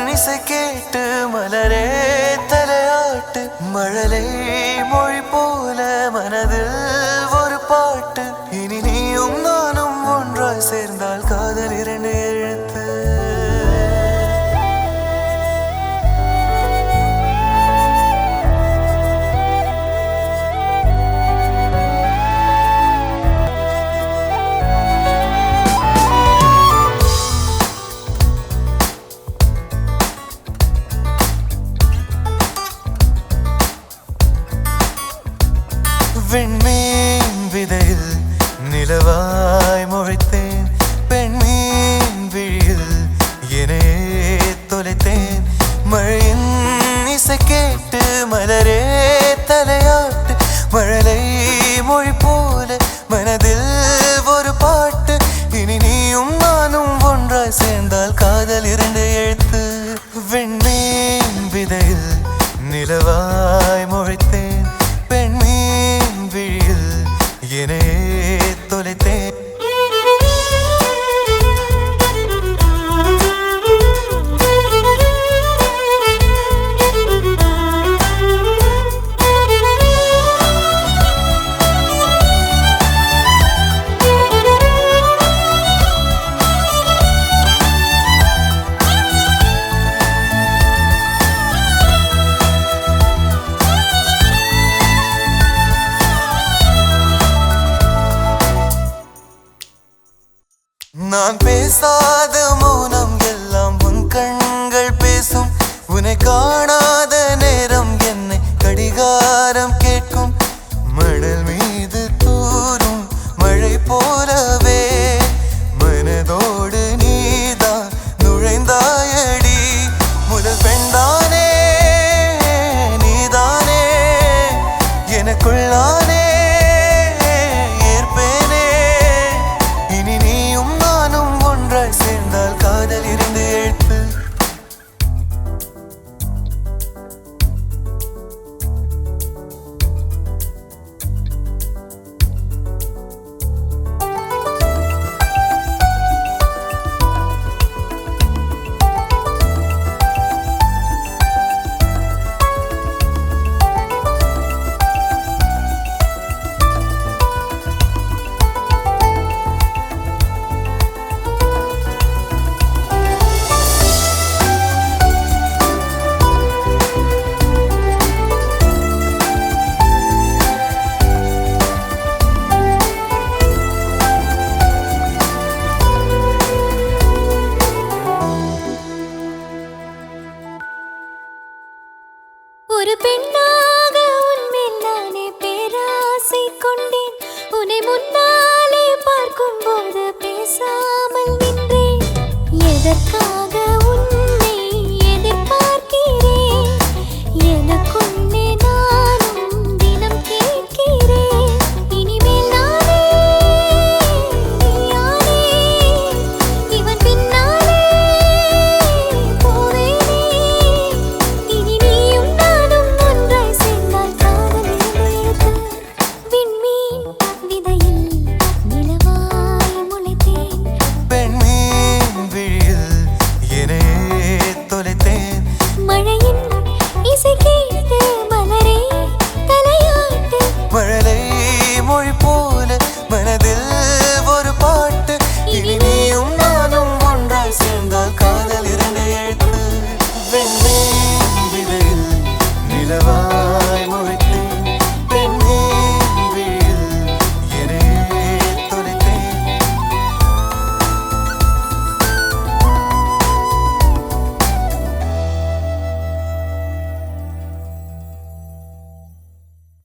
இசை கேட்டு மலரே தலையாட்டு மழலை மொழி போல மனதில் ஒரு பாட்டு இனி நீயும் நானும் ஒன்றாய் சேர்ந்தால் காதல் இரண்டு எழுத்து விண்மீன் விதையில் நிலவாய் முளைத்தேன் பெண்மீன் விழியில் என்னையே தொலைத்தேன் மழையின் இசை கேட்டு மலரே தலையாட்டு மழலை மொழி போல மனதில் ஒரு பாட்டு இனி நீயும் நானும் ஒன்றாய் சேர்ந்தால் காதல் இரண்டு எழுத்து விண்மீன் விதையில் நிலவாய் முளைத்தேன் பெண்மீன் விழியில் என்னையே தொலைத்தேன் நான் பேசாத மௌனம் எல்லாம் உன் கண்கள் பேசும் உன்னை காணாத நேரம் என்னை கடிகாரம் கேட்கும் மணல் மீது தூரும் மழை போலவே மனதோடு நீதான் நுழைந்தாயடி முதல் பெண்தானே நீதானே எனக்குள்ளானே சேர்ந்தால் காதல் இரண்டு எழுத்து ஒரு பெண்ணாக உன்மேல் நானே பேராசை கொண்டேன் உன்னை முன்னாலே பார்க்கும் போது பேசாமல் நின்றேன் எதற்காக